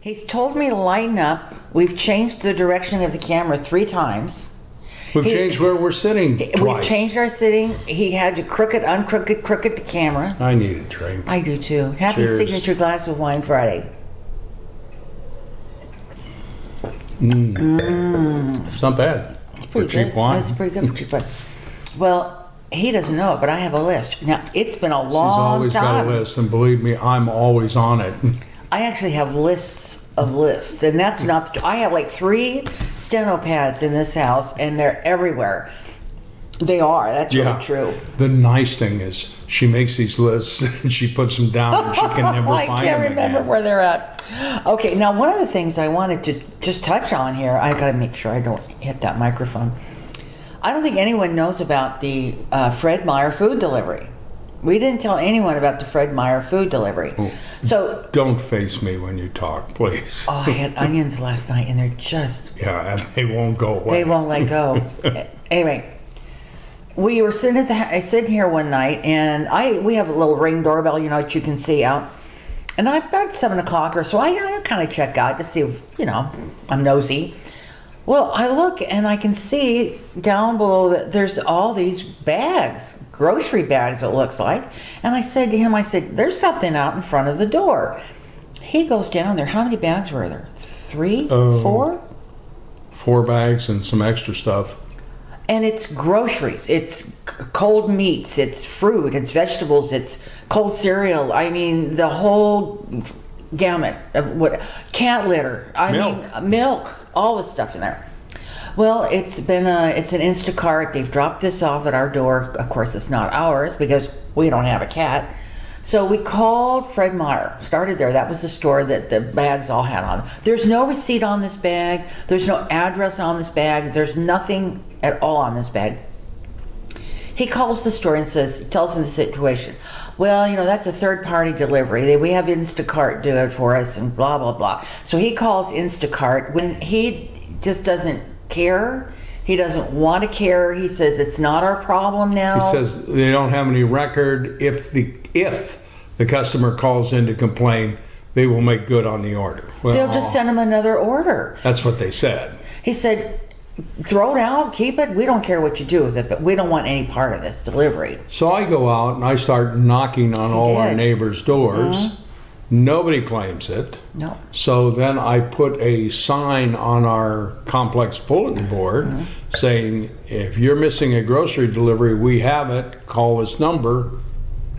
He's told me to lighten up. We've changed the direction of the camera 3 times. We've changed where we're sitting twice. We've changed our sitting. He had to crooked the camera. I need a drink. I do too. Happy Cheers. Signature Glass of Wine Friday. It's not bad for cheap wine. That's pretty good for cheap wine. Well, he doesn't know it, but I have a list. Now, it's been a long time. She's always got a list, and believe me, I'm always on it. I actually have lists of lists, and that's not. I have like 3 steno pads in this house, and they're everywhere. They are. That's really true. The nice thing is, she makes these lists and she puts them down, and she can never find them I can't remember again. where they're at. Okay, now one of the things I wanted to just touch on here, I got to make sure I don't hit that microphone. I don't think anyone knows about the Fred Meyer food delivery. We didn't tell anyone about the Fred Meyer food delivery. Oh, so don't face me when you talk, please. Oh, I had onions last night, and they're just... Yeah, and they won't go away. They won't let go. Anyway, we were sitting here one night, and we have a little Ring doorbell, you know, that you can see out. And about 7 o'clock or so, I kind of check out to see if, you know, I'm nosy. Well, I look and I can see down below that there's all these bags, grocery bags it looks like. And I said to him, I said, there's something out in front of the door. He goes down there. How many bags were there? 3? 4? 4 bags and some extra stuff. And it's groceries. It's cold meats. It's fruit. It's vegetables. It's cold cereal. I mean, the whole gamut of what, cat litter. Milk. All the stuff in there. Well, it's an Instacart. They've dropped this off at our door. Of course, it's not ours because we don't have a cat. So we called Fred Meyer. Started there. That was the store that the bags all had on. There's no receipt on this bag. There's no address on this bag. There's nothing at all on this bag. He calls the store and tells them the situation. Well, you know, that's a third-party delivery. We have Instacart do it for us and blah, blah, blah. So he calls Instacart when he just doesn't care. He doesn't want to care. He says it's not our problem now. He says they don't have any record. If the customer calls in to complain, they will make good on the order. Well, they'll just send him another order. That's what they said. He said, throw it out, keep it. We don't care what you do with it, but we don't want any part of this delivery. So I go out and I start knocking on all our neighbors' doors. Nobody claims it. No. So then I put a sign on our complex bulletin board saying, if you're missing a grocery delivery, we have it. Call this number.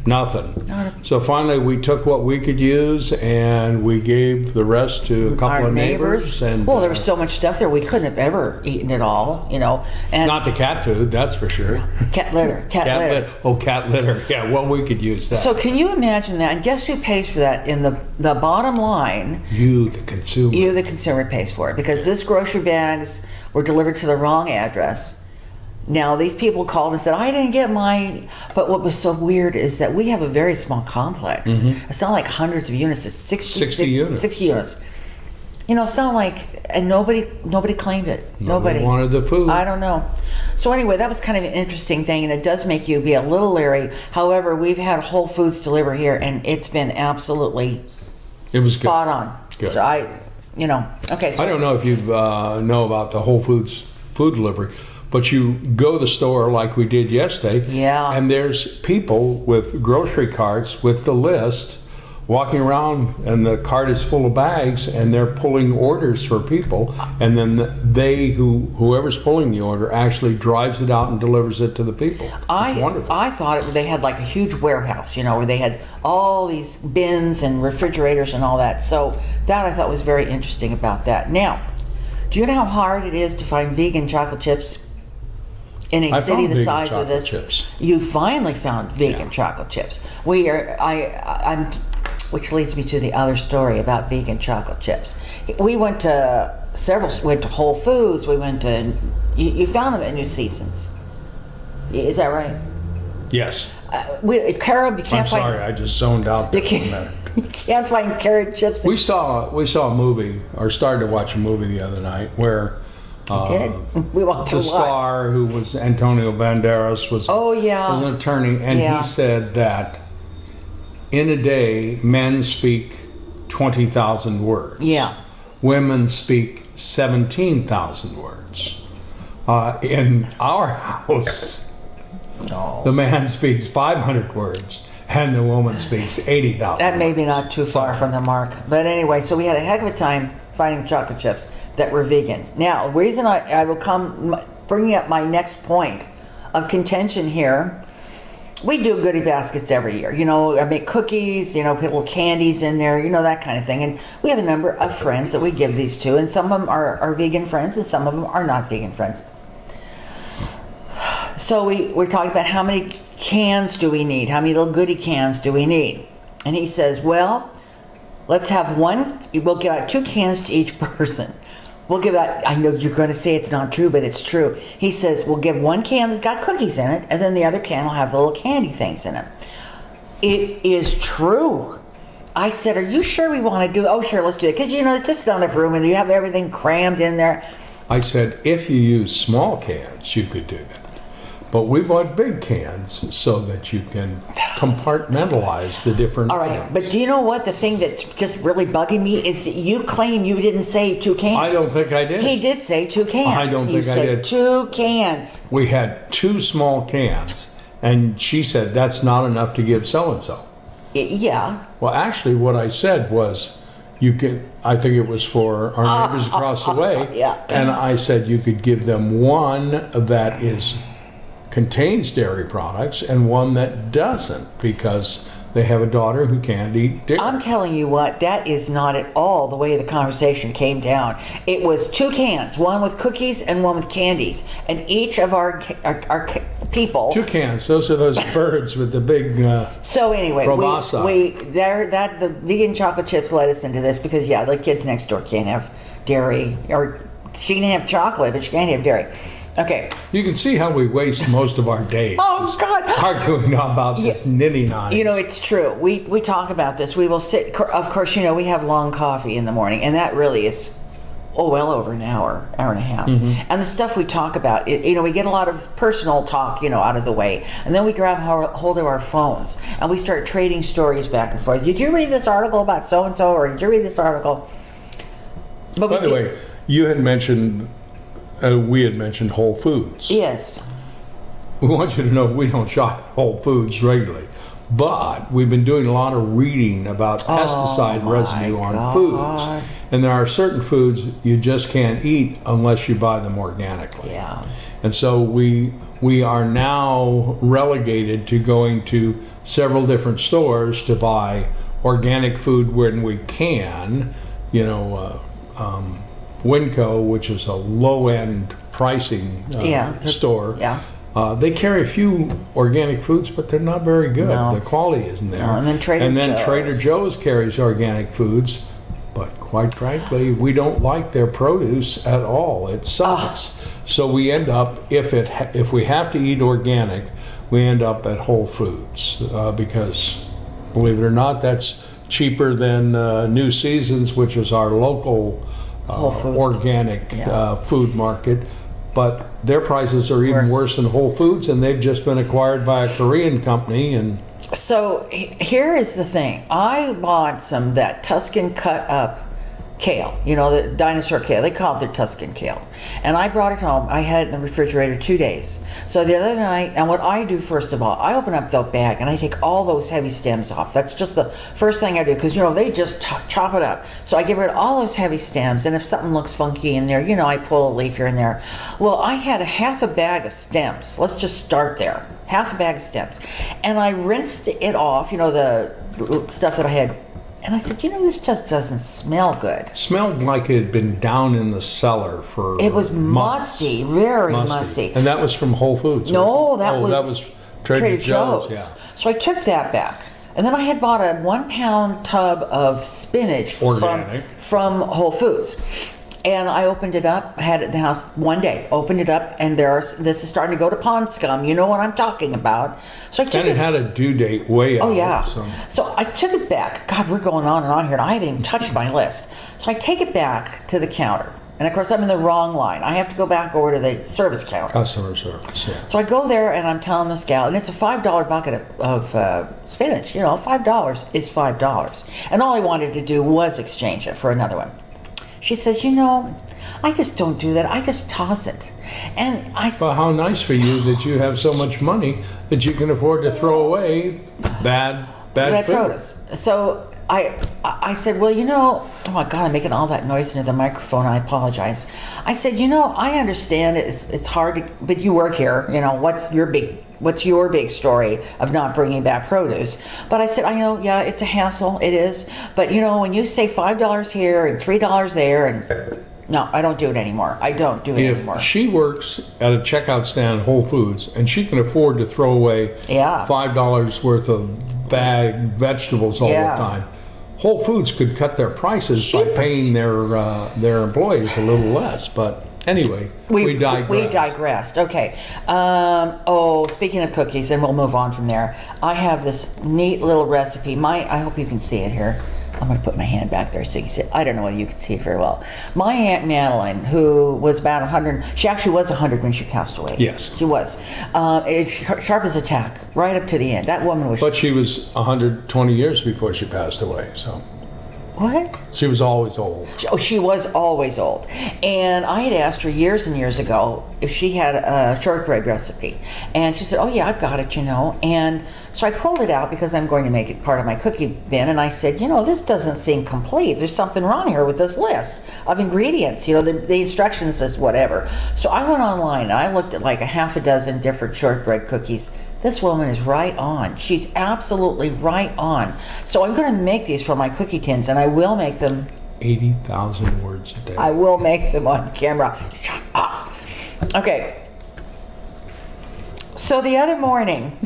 Nothing. So finally we took what we could use and we gave the rest to a couple of neighbors. And well, there was so much stuff there we couldn't have ever eaten it all, you know. And not the cat food, that's for sure. Cat litter. Cat litter. Oh, cat litter. Yeah, well, we could use that. So can you imagine that? And guess who pays for that in the bottom line? You, the consumer. You, the consumer, pays for it because this grocery bags were delivered to the wrong address. Now, these people called and said, I didn't get my... But what was so weird is that we have a very small complex. It's not like hundreds of units. It's 60 units. 60 units. You know, it's not like... And nobody claimed it. Nobody wanted the food. I don't know. So anyway, that was kind of an interesting thing, and it does make you be a little leery. However, we've had Whole Foods deliver here, and it's been absolutely... It was spot on. Good. So okay. So I don't know if you know about the Whole Foods food delivery, but you go to the store like we did yesterday, and there's people with grocery carts with the list walking around, and the cart is full of bags, and they're pulling orders for people, and then whoever's pulling the order actually drives it out and delivers it to the people. It's wonderful. I thought they had like a huge warehouse, you know, where they had all these bins and refrigerators and all that. So that I thought was very interesting about that. Now, do you know how hard it is to find vegan chocolate chips? In a city the size of this, you finally found vegan chocolate chips. Which leads me to the other story about vegan chocolate chips. We went to Whole Foods. We went to, you found them at New Seasons. Is that right? Yes. Carob, you can't find. I'm sorry, I just zoned out there for a minute. You can't find carrot chips. We saw a movie, or started to watch a movie the other night where. We watched the star who was Antonio Banderas was an attorney, and he said that in a day men speak 20,000 words. Yeah. Women speak 17,000 words. In our house, the man speaks 500 words and the woman speaks 80,000 That may be not too far from the mark. But anyway, so we had a heck of a time finding chocolate chips that were vegan. Now, the reason I will come bringing up my next point of contention here, we do goodie baskets every year. You know, I make cookies, you know, put little candies in there, you know, that kind of thing. And we have a number of friends that we give these to, and some of them are vegan friends and some of them are not vegan friends. So we're talking about how many cans do we need? How many little goodie cans do we need? And he says, well, let's have one. We'll give out 2 cans to each person. We'll give out, I know you're going to say it's not true, but it's true. He says, we'll give 1 can that's got cookies in it, and then the other can will have the little candy things in it. It is true. I said, are you sure we want to do it? Oh, sure, let's do it. Because, you know, it's just not enough room, and you have everything crammed in there. I said, if you use small cans, you could do that. But we bought big cans so that you can compartmentalize the different All right, items. But do you know what? The thing that's just really bugging me is that you claim you didn't say 2 cans. I don't think I did. He did say 2 cans. I don't think I did. You said 2 cans. We had 2 small cans, and she said, that's not enough to give so-and-so. Yeah. Well, actually, what I said was, you could, I think it was for our neighbors across the way, yeah. And I said you could give them one that contains dairy products and one that doesn't, because they have a daughter who can't eat dairy. I'm telling you what, that is not at all the way the conversation came down. It was 2 cans, one with cookies and one with candies, and each of our people. 2 cans. Those are those birds with the big. So anyway, the vegan chocolate chips led us into this because the kids next door can't have dairy, or she can have chocolate, but she can't have dairy. Okay. You can see how we waste most of our days. Oh, God. Arguing about this nitty-notty. You know, it's true. We talk about this. We will sit, of course, you know, we have long coffee in the morning, and that really is, well over an hour and a half. Mm-hmm. And the stuff we talk about, you know, we get a lot of personal talk, you know, out of the way. And then we grab hold of our phones, and we start trading stories back and forth. Did you read this article about so-and-so, or did you read this article? But by the way, you had mentioned... we had mentioned Whole Foods. Yes. We want you to know we don't shop at Whole Foods regularly, but we've been doing a lot of reading about pesticide residue on foods. And there are certain foods you just can't eat unless you buy them organically. Yeah. And so we are now relegated to going to several different stores to buy organic food when we can, you know, Winco, which is a low-end pricing store. Yeah. They carry a few organic foods, but they're not very good. No. The quality isn't there. No, and then Trader Joe's carries organic foods, but quite frankly, we don't like their produce at all. It sucks. So we end up, if we have to eat organic, we end up at Whole Foods because, believe it or not, that's cheaper than New Seasons, which is our local organic food market, but their prices are even worse than Whole Foods, and they've just been acquired by a Korean company. And so here is the thing: I bought that Tuscan cut up kale, you know, the dinosaur kale. They call it their Tuscan kale. And I brought it home. I had it in the refrigerator 2 days. So the other night, and what I do first of all, I open up the bag and I take all those heavy stems off. That's just the first thing I do, because, you know, they just chop it up. So I get rid of all those heavy stems, and if something looks funky in there, you know, I pull a leaf here and there. Well, I had half a bag of stems. Let's just start there. Half a bag of stems. And I rinsed it off, you know, the stuff that I had. And I said, you know, this just doesn't smell good. It smelled like it had been down in the cellar for It was months. musty, very musty. And that was from Whole Foods? No, that was Trader Joe's. Yeah. So I took that back. And then I had bought a 1-pound tub of spinach from Whole Foods. And I opened it up, had it in the house one day, opened it up, and this is starting to go to pond scum. You know what I'm talking about. So I took it had a due date way out. Oh, yeah. So I took it back. God, we're going on and on here, and I haven't even touched my list. So I take it back to the counter, And of course, I'm in the wrong line. I have to go back over to the service counter. Customer service, yeah. So I go there and I'm telling this gal, and it's a $5 bucket of spinach. You know, $5 is $5. And all I wanted to do was exchange it for another one. She says, you know, I just don't do that. I just toss it. And I said, well, how nice for you that you have so much money that you can afford to throw away bad produce. So I said, well, you know, oh my God, I'm making all that noise into the microphone. I apologize. I said, you know, I understand it's hard to, but you work here. You know, what's your big story of not bringing back produce? But I said, I know, yeah, it's a hassle. It is. But you know, when you say $5 here and $3 there, and no, I don't do it anymore. I don't do it anymore. If she works at a checkout stand at Whole Foods and she can afford to throw away $5 worth of bag vegetables all the time, Whole Foods could cut their prices by paying their employees a little less. But anyway, we digressed. We digressed. Okay. Speaking of cookies, and we'll move on from there. I have this neat little recipe. I hope you can see it here. I'm going to put my hand back there so you can see it. I don't know whether you can see it very well. My Aunt Madeline, who was about 100, she actually was 100 when she passed away. Yes. She was. Sharp as a tack, right up to the end. That woman was... But she was 120 years before she passed away, so... What? She was always old. She was always old. And I had asked her years and years ago if she had a shortbread recipe. And she said, oh yeah, I've got it, you know. And so I pulled it out because I'm going to make it part of my cookie bin. And I said, you know, this doesn't seem complete. There's something wrong here with this list of ingredients. You know, the instructions says whatever. So I went online and I looked at like a half a dozen different shortbread cookies. This woman is right on. She's absolutely right on. So I'm going to make these for my cookie tins, and I will make them 80,000 words a day. I will make them on camera. Shut up. Okay. So the other morning,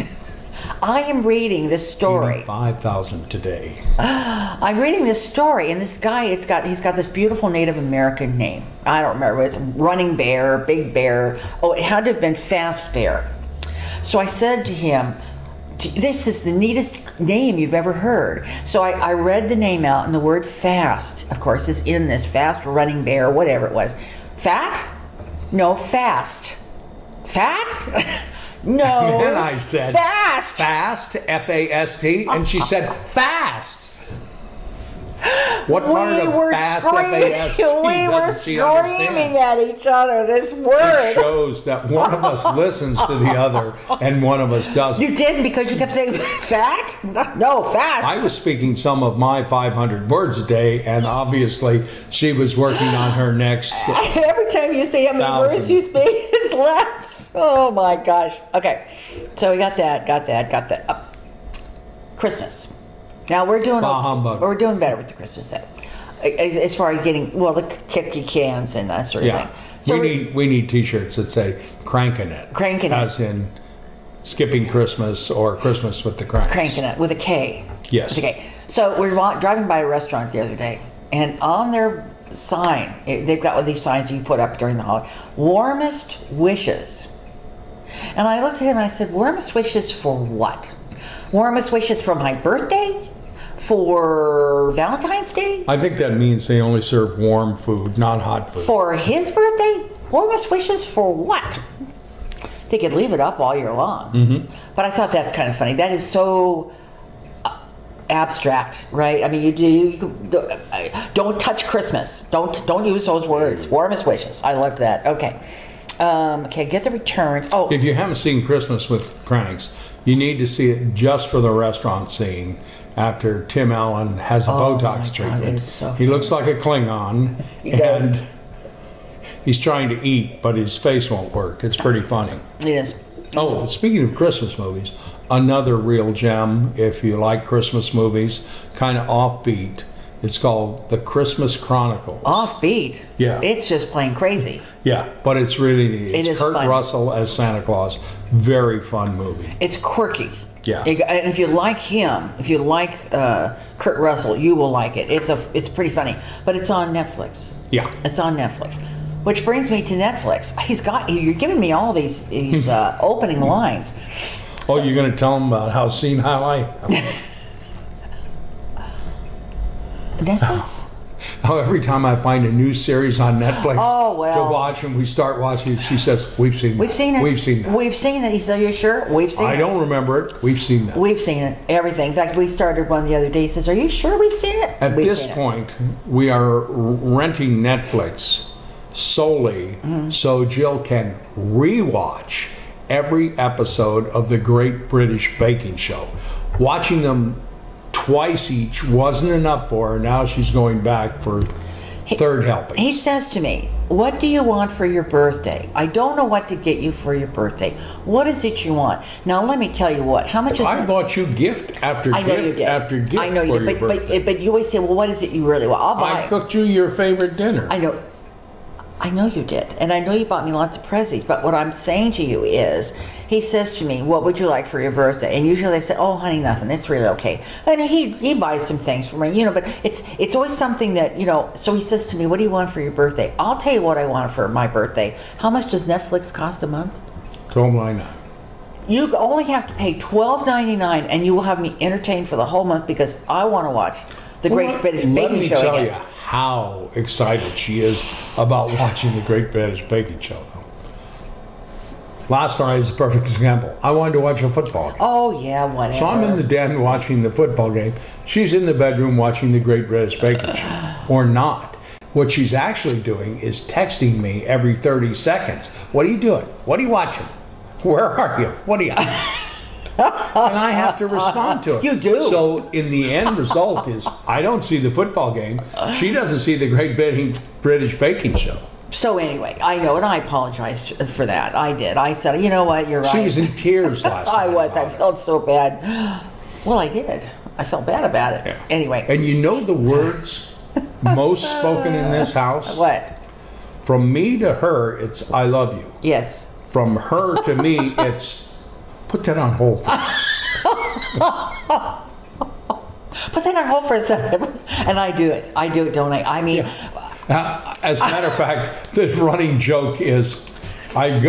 I am reading this story. 5,000 today. I'm reading this story, and this guy, he's got this beautiful Native American name. I don't remember. It's Running Bear, Big Bear. Oh, it had to have been Fast Bear. So I said to him, this is the neatest name you've ever heard. So I read the name out, and the word fast, of course, is in this. Fast Running Bear, whatever it was. Fat? No, fast. Fat? No. And then I said, fast. Fast, F-A-S-T, and she said, fast. What part of fast, F-A-S-T, we were screaming at each other this word. It shows that one of us listens to the other and one of us doesn't. You didn't because you kept saying fat? No, fast. I was speaking some of my 500 words a day, and obviously she was working on her next Every time you say how many words you speak, it's less. Oh my gosh. Okay, so we got that. Christmas. Now we're doing better with the Christmas set, as far as getting the cookie cans and that sort of thing. So we need T-shirts that say "Crankin' It," as in skipping Christmas or Christmas with the Cranks. Crankin' It with a K. Yes. With a K. So we're driving by a restaurant the other day, and on their sign, they've got one of these signs that you put up during the holiday: "Warmest wishes." And I looked at him and I said, "Warmest wishes for what? Warmest wishes for my birthday? For Valentine's Day?" I think that means they only serve warm food, not hot food. For his birthday? Warmest wishes for what? They could leave it up all year long. Mm-hmm. But I thought that's kind of funny. That is so abstract, right? I mean, don't touch Christmas. Don't use those words. Warmest wishes. I loved that. Okay. Okay, get the returns. Oh, if you haven't seen Christmas with Cranks, you need to see it just for the restaurant scene after Tim Allen has a Botox treatment. He looks like a Klingon, and he's trying to eat, but his face won't work. It's pretty funny. It is. Oh, speaking of Christmas movies, another real gem, if you like Christmas movies, kind of offbeat. It's called The Christmas Chronicles. Offbeat? Yeah. It's just plain crazy. Yeah, but it's really neat. It's Kurt fun. Russell as Santa Claus. Very fun movie. It's quirky. Yeah. And if you like him, if you like Kurt Russell, you will like it. It's pretty funny. But it's on Netflix. Yeah. It's on Netflix. Which brings me to Netflix. You're giving me all these opening lines. Oh, you're going to tell them about how senile I am? Netflix? how every time I find a new series on Netflix to watch and we start watching it, she says, we've seen it. We've seen it. We've seen that. We've seen it. He said, are you sure? We've seen it. I don't remember it. We've seen that. We've seen it. Everything. In fact, we started one the other day. He says, are you sure we've seen it? At this point, we are renting Netflix solely so Jill can rewatch every episode of the Great British Baking Show. Watching them twice each wasn't enough for her. Now she's going back for third helping. He says to me, what do you want for your birthday? I don't know what to get you for your birthday. What is it you want? Now let me tell you what. How much is I bought you gift after gift after gift I know you did. But you always say, well, what is it you really want? I'll buy I cooked you your favorite dinner. I know you did, and I know you bought me lots of presents, but what I'm saying to you is, he says to me, what would you like for your birthday? And usually I say, oh, honey, nothing, it's really okay. And he buys some things for me, but it's always something that, so he says to me, what do you want for your birthday? I'll tell you what I want for my birthday. How much does Netflix cost a month? $12.99. You only have to pay $12.99, and you will have me entertained for the whole month because I want to watch the Great British Baking Show again. Let me tell you how excited she is about watching the Great British Baking Show. Last night is a perfect example. I wanted to watch a football game. Oh, yeah, whatever. So I'm in the den watching the football game. She's in the bedroom watching the Great British Baking Show. Or not. What she's actually doing is texting me every 30 seconds. What are you doing? What are you watching? Where are you? What are you... And I have to respond to it. You do. So in the end result is I don't see the football game. She doesn't see the Great British Baking Show. So anyway, I know, and I apologized for that. I did. I said, you know what, you're right. She was in tears last night. I was. I felt so bad. Well, I did. I felt bad about it. Yeah. Anyway. And you know the words most spoken in this house? What? From me to her, it's I love you. Yes. From her to me, it's put that on hold for Put that on hold for a second. And I do it. I do it, don't I? I mean... Yeah. As a matter of fact, the running joke is I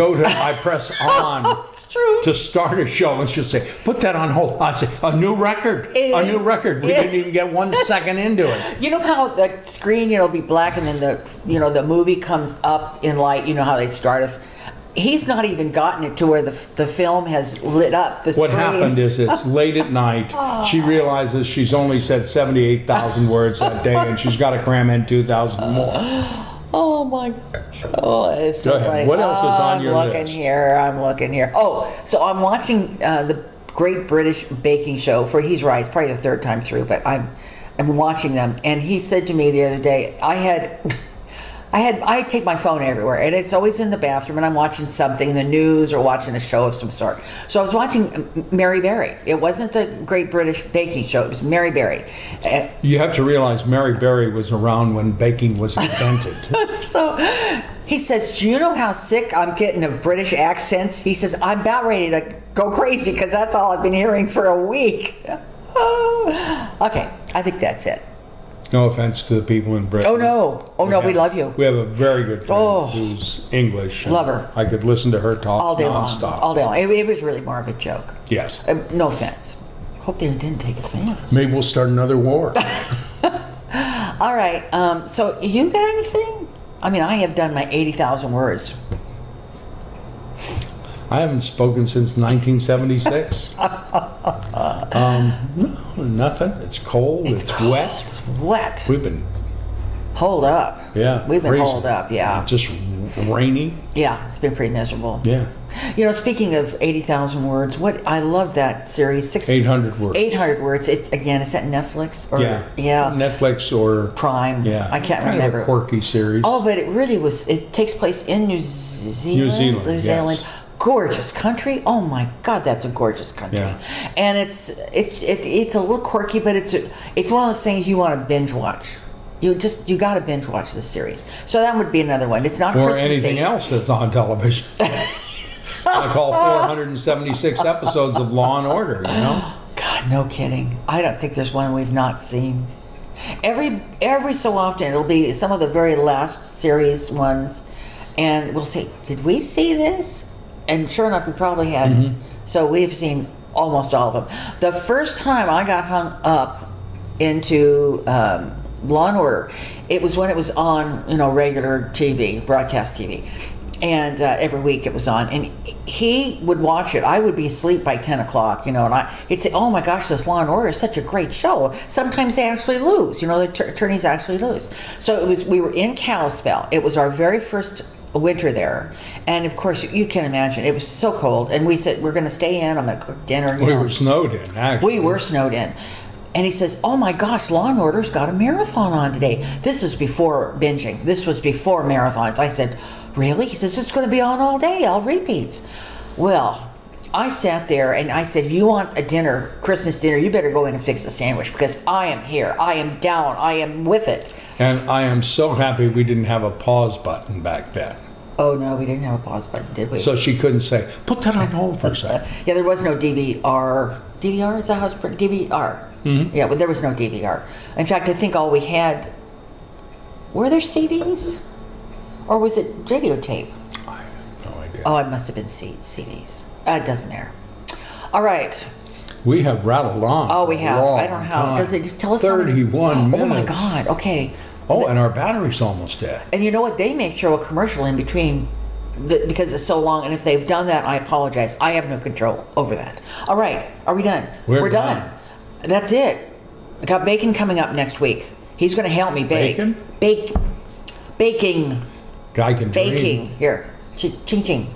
press on to start a show and she'll say, put that on hold. I say, a new record. New record. We didn't even get 1 second into it. You know how the screen, will be black and then the movie comes up in light, how they start he's not even gotten it to where the film has lit up the screen. What happened is it's late at night. She realizes she's only said 78,000 words that day and she's got to cram in 2,000 more. Oh my gosh. Oh, it's Go ahead. Like, what else is on your list? I'm looking here. Oh, so I'm watching the Great British Baking Show he's right, it's probably the third time through, but I'm watching them. And he said to me the other day, I take my phone everywhere, and it's always in the bathroom, and I'm watching something, the news, or watching a show of some sort. So I was watching Mary Berry. It wasn't the Great British Baking Show. It was Mary Berry. You have to realize Mary Berry was around when baking was invented. So he says, do you know how sick I'm getting of British accents? He says, I'm about ready to go crazy because that's all I've been hearing for a week. Okay, I think that's it. No offense to the people in Britain. Oh no, we love you. We have a very good friend who's English. Love her. I could listen to her talk all day nonstop. long. All day long. It was really more of a joke. Yes. No offense. Hope they didn't take offense. Maybe we'll start another war. All right. So you got anything? I mean, I have done my 80,000 words. I haven't spoken since 1976. No, nothing. It's cold. It's cold. Wet. It's wet. We've been holed up. Yeah. We've been holed up. Yeah. Just rainy. Yeah. It's been pretty miserable. Yeah. Speaking of 80,000 words, I love that series. 800 words. 800 words. Is that Netflix? Or, yeah. Netflix or Prime. Yeah. I can't kind remember. Of a quirky series. Oh, but it really was. It takes place in New Zealand. New Zealand. Yes. Gorgeous country. Oh my God, that's a gorgeous country. Yeah. And it's a little quirky, but it's one of those things you want to binge watch. You got to binge watch this series. So that would be another one. It's not or Christmas anything Eve. Else that's on television. Like all 476 episodes of Law and Order. God, no kidding. I don't think there's one we've not seen. Every so often it'll be some of the very last series ones, and we'll say, "Did we see this?" And sure enough, we probably hadn't. Mm-hmm. So we've seen almost all of them. The first time I got hung up into Law and Order. It was when it was on, regular TV, broadcast TV. And every week it was on, and he would watch it. I would be asleep by 10 o'clock, and he'd say, "Oh my gosh, this Law and Order is such a great show." Sometimes they actually lose, the attorneys actually lose. So we were in Kalispell. It was our very first winter there, and of course you can imagine it was so cold. And we said, we're going to stay in. I'm going to cook dinner. We were snowed in, actually. We were snowed in. And he says, "Oh my gosh, Law and Order's got a marathon on today." This is before binging. This was before marathons. I said, "Really?" He says, "It's going to be on all day, all repeats." Well, I sat there and I said, "If you want a dinner, Christmas dinner, you better go in and fix a sandwich, because I am here. I am down. I am with it." And I am so happy we didn't have a pause button back then. Oh no, we didn't have a pause button, did we? So she couldn't say, "Put that on hold for a second." Yeah, there was no DVR. DVR, is that how it's pronounced? DVR. Mm-hmm. Yeah, but there was no DVR. In fact, I think all we had, were there CDs? Or was it videotape? I have no idea. Oh, it must have been CDs. It doesn't matter. All right. We have rattled on. Oh, we have. I don't know how. Does it tell us 31 minutes. Oh my God. Okay. Oh, and our battery's almost dead. And you know what? They may throw a commercial in between because it's so long. And if they've done that, I apologize. I have no control over that. All right. Are we done? We're done. That's it. I got Bacon coming up next week. He's going to help me bake. Bacon? Baking. Guy can dream. Baking. Here. Ching ching.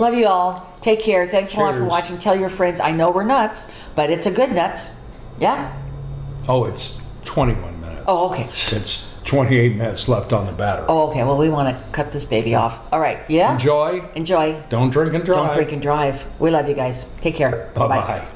Love you all. Take care. Thanks a lot for watching. Tell your friends. I know we're nuts, but it's a good nuts. Yeah? Oh, it's 21 minutes. Oh, okay. It's 28 minutes left on the battery. Oh, okay. Well, we want to cut this baby off. All right. Yeah? Enjoy. Enjoy. Don't drink and drive. Don't drink and drive. We love you guys. Take care. Bye-bye.